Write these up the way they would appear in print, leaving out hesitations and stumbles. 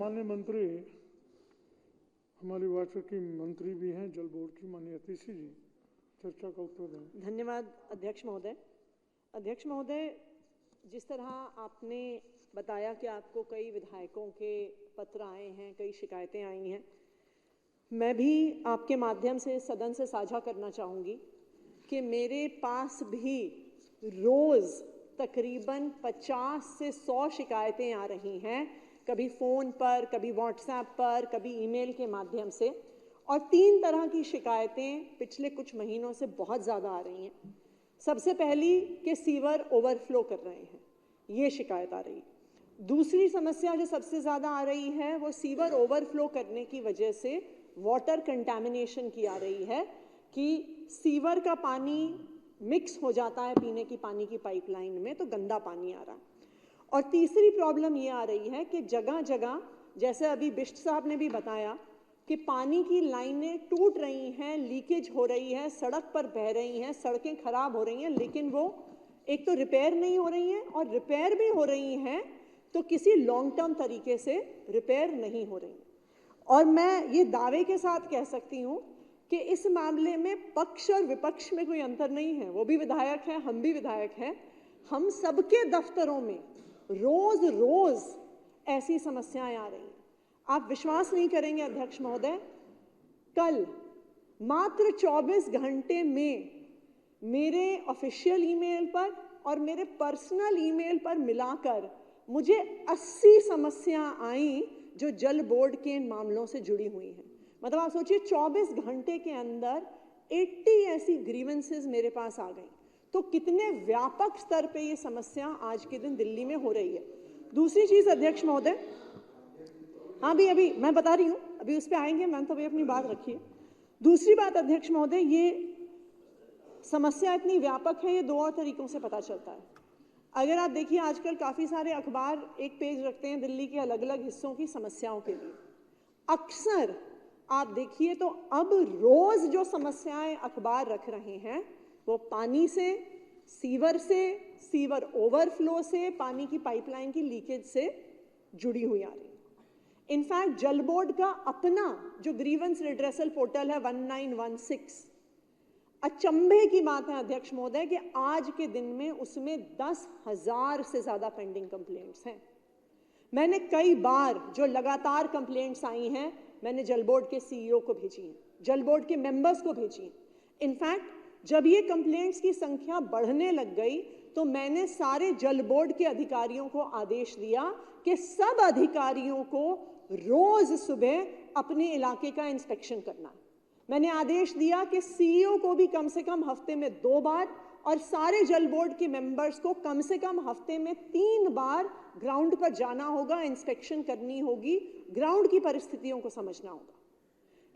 माननीय मंत्री, हमारी वाटर की मंत्री भी हैं, जल बोर्ड की, माननीय अतिशी जी चर्चा का उत्तर दें। धन्यवाद अध्यक्ष महोदय। अध्यक्ष महोदय, जिस तरह आपने बताया कि आपको कई विधायकों के पत्र आए हैं, कई शिकायतें आई हैं, मैं भी आपके माध्यम से सदन से साझा करना चाहूँगी कि मेरे पास भी रोज़ तकरीबन 50 से 100 शिकायतें आ रही हैं, कभी फ़ोन पर, कभी व्हाट्सएप पर, कभी ईमेल के माध्यम से, और 3 तरह की शिकायतें पिछले कुछ महीनों से बहुत ज़्यादा आ रही हैं। सबसे पहली कि सीवर ओवरफ्लो कर रहे हैं, ये शिकायत आ रही है। दूसरी समस्या जो सबसे ज़्यादा आ रही है वो सीवर ओवरफ्लो करने की वजह से वाटर कंटैमिनेशन की आ रही है कि सीवर का पानी मिक्स हो जाता है पीने की पानी की पाइपलाइन में, तो गंदा पानी आ रहा है। और तीसरी प्रॉब्लम ये आ रही है कि जगह जगह, जैसे अभी बिष्ट साहब ने भी बताया, कि पानी की लाइनें टूट रही हैं, लीकेज हो रही है, सड़क पर बह रही हैं, सड़कें खराब हो रही हैं, लेकिन वो एक तो रिपेयर नहीं हो रही हैं, और रिपेयर भी हो रही हैं तो किसी लॉन्ग टर्म तरीके से रिपेयर नहीं हो रही। और मैं ये दावे के साथ कह सकती हूँ कि इस मामले में पक्ष और विपक्ष में कोई अंतर नहीं है। वो भी विधायक हैं, हम भी विधायक हैं, हम सबके दफ्तरों में रोज रोज ऐसी समस्याएं आ रही हैं। आप विश्वास नहीं करेंगे अध्यक्ष महोदय, कल मात्र 24 घंटे में मेरे ऑफिशियल ईमेल पर और मेरे पर्सनल ईमेल पर मिलाकर मुझे 80 समस्याएं आई जो जल बोर्ड के इन मामलों से जुड़ी हुई हैं। मतलब आप सोचिए, 24 घंटे के अंदर 80 ऐसी ग्रीवेंसेस मेरे पास आ गई। तो कितने व्यापक स्तर पे ये समस्या आज के दिन दिल्ली में हो रही है। दूसरी चीज अध्यक्ष महोदय, हाँ भी अभी मैं बता रही हूँ, अभी उस पर आएंगे, मैंने तो अभी अपनी बात रखी है। दूसरी बात अध्यक्ष महोदय, ये समस्या इतनी व्यापक है, ये 2 और तरीकों से पता चलता है। अगर आप देखिए, आजकल काफी सारे अखबार एक पेज रखते हैं दिल्ली के अलग अलग हिस्सों की समस्याओं के लिए। अक्सर आप देखिए तो अब रोज जो समस्याएं अखबार रख रहे हैं वो पानी से, सीवर ओवरफ्लो से, पानी की पाइपलाइन की लीकेज से जुड़ी हुई आ रही है। इनफैक्ट जल बोर्ड का अपना जो ग्रीवेंस रिड्रेसल पोर्टल है 1916, अचंभे की बात है अध्यक्ष महोदय कि आज के दिन में उसमें 10,000 से ज्यादा पेंडिंग कंप्लेंट्स हैं। मैंने कई बार जो लगातार कंप्लेंट्स आई हैं, मैंने जल बोर्ड के सीईओ को भेजी हैं, जल बोर्ड के मेंबर्स को भेजी हैं। इनफैक्ट जब ये कंप्लेंट्स की संख्या बढ़ने लग गई तो मैंने सारे जल बोर्ड के अधिकारियों को आदेश दिया कि सब अधिकारियों को रोज सुबह अपने इलाके का इंस्पेक्शन करना। मैंने आदेश दिया कि सीईओ को भी कम से कम हफ्ते में 2 बार और सारे जल बोर्ड के मेंबर्स को कम से कम हफ्ते में 3 बार ग्राउंड पर जाना होगा, इंस्पेक्शन करनी होगी, ग्राउंड की परिस्थितियों को समझना होगा।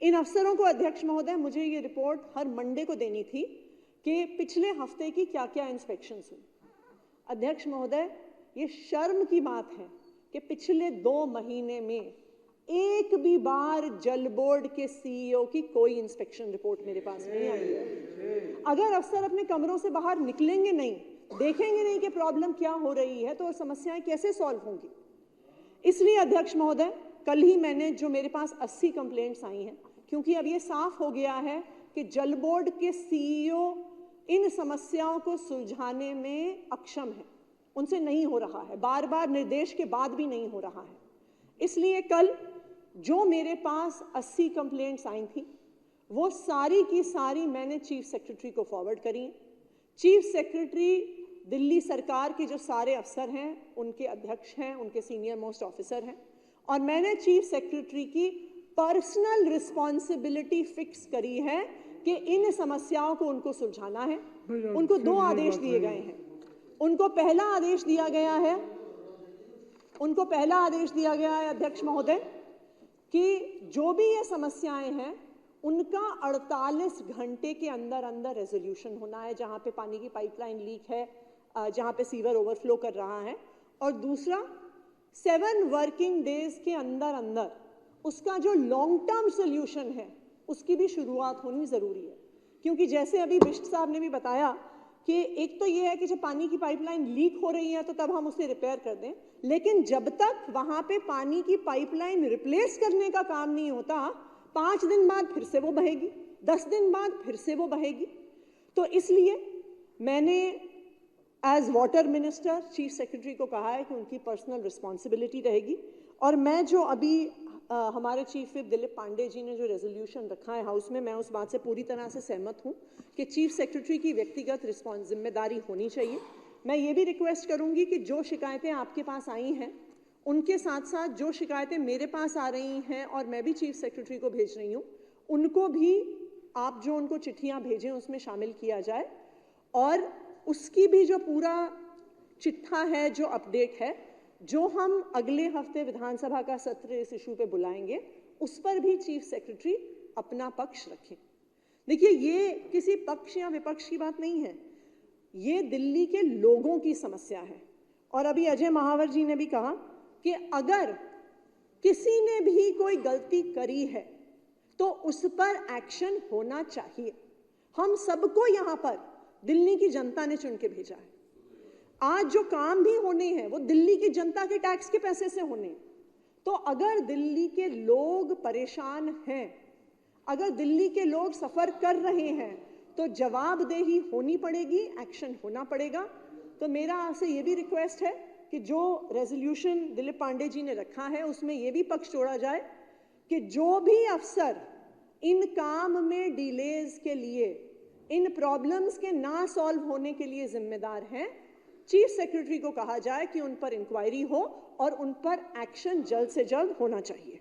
इन अफसरों को अध्यक्ष महोदय मुझे ये रिपोर्ट हर मंडे को देनी थी कि पिछले हफ्ते की क्या क्या इंस्पेक्शंस हुई। अध्यक्ष महोदय, ये शर्म की बात है कि पिछले 2 महीने में एक भी बार जल बोर्ड के सीईओ की कोई इंस्पेक्शन रिपोर्ट मेरे पास नहीं आई है। अगर अफसर अपने कमरों से बाहर निकलेंगे नहीं, देखेंगे नहीं कि प्रॉब्लम क्या हो रही है, तो समस्याएं कैसे सॉल्व होंगी। इसलिए अध्यक्ष महोदय, कल ही मैंने जो मेरे पास 80 कंप्लेंट्स आई हैं, क्योंकि अब ये साफ हो गया है कि जल बोर्ड के सीईओ इन समस्याओं को सुलझाने में अक्षम है, उनसे नहीं हो रहा है, बार बार निर्देश के बाद भी नहीं हो रहा है। इसलिए कल जो मेरे पास 80 कंप्लेंट्स आई थी वो सारी की सारी मैंने चीफ सेक्रेटरी को फॉरवर्ड करी। चीफ सेक्रेटरी दिल्ली सरकार के जो सारे अफसर हैं, उनके अध्यक्ष हैं, उनके सीनियर मोस्ट ऑफिसर हैं, और मैंने चीफ सेक्रेटरी की पर्सनल रिस्पॉन्सिबिलिटी फिक्स करी है कि इन समस्याओं को उनको सुलझाना है। उनको 2 आदेश दिए गए हैं। उनको पहला आदेश दिया गया है अध्यक्ष महोदय कि जो भी ये समस्याएं हैं उनका 48 घंटे के अंदर अंदर रेजोल्यूशन होना है, जहां पे पानी की पाइपलाइन लीक है, जहां पे सीवर ओवरफ्लो कर रहा है। और दूसरा, 7 वर्किंग डेज के अंदर अंदर उसका जो लॉन्ग टर्म सोल्यूशन है उसकी भी शुरुआत होनी जरूरी है। क्योंकि जैसे अभी बिष्ट साहब ने भी बताया कि एक तो ये है कि जब पानी की पाइपलाइन लीक हो रही है तो तब हम उसे रिपेयर कर दें, लेकिन जब तक वहां पे पानी की पाइपलाइन रिप्लेस करने का काम नहीं होता, 5 दिन बाद फिर से वो बहेगी, 10 दिन बाद फिर से वो बहेगी। तो इसलिए मैंने as water minister chief secretary को कहा है कि उनकी पर्सनल रिस्पॉन्सिबिलिटी रहेगी। और मैं जो अभी हमारे चीफ विप दिलीप पांडे जी ने जो रेजोल्यूशन रखा है हाउस में, मैं उस बात से पूरी तरह से सहमत हूँ कि चीफ सेक्रेटरी की व्यक्तिगत जिम्मेदारी होनी चाहिए। मैं ये भी रिक्वेस्ट करूँगी कि जो शिकायतें आपके पास आई हैं उनके साथ साथ जो शिकायतें मेरे पास आ रही हैं और मैं भी चीफ सेक्रेटरी को भेज रही हूँ, उनको भी आप जो उनको चिट्ठियाँ भेजें उसमें शामिल किया जाए, और उसकी भी जो पूरा चिट्ठा है, जो अपडेट है, जो हम अगले हफ्ते विधानसभा का सत्र इस इशू पे बुलाएंगे, उस पर भी चीफ सेक्रेटरी अपना पक्ष रखें। देखिए, ये किसी पक्ष या विपक्ष की बात नहीं है, ये दिल्ली के लोगों की समस्या है। और अभी अजय महावर जी ने भी कहा कि अगर किसी ने भी कोई गलती करी है तो उस पर एक्शन होना चाहिए। हम सबको यहाँ पर दिल्ली की जनता ने चुन के भेजा है। आज जो काम भी होने हैं वो दिल्ली की जनता के टैक्स के पैसे से होने। तो अगर दिल्ली के लोग परेशान हैं, अगर दिल्ली के लोग सफर कर रहे हैं, तो जवाबदेही होनी पड़ेगी, एक्शन होना पड़ेगा। तो मेरा आपसे ये भी रिक्वेस्ट है कि जो रेजोल्यूशन दिलीप पांडे जी ने रखा है उसमें ये भी पक्ष जोड़ा जाए कि जो भी अफसर इन काम में डिलेज के लिए, इन प्रॉब्लम्स के ना सॉल्व होने के लिए जिम्मेदार हैं, चीफ सेक्रेटरी को कहा जाए कि उन पर इंक्वायरी हो और उन पर एक्शन जल्द से जल्द होना चाहिए।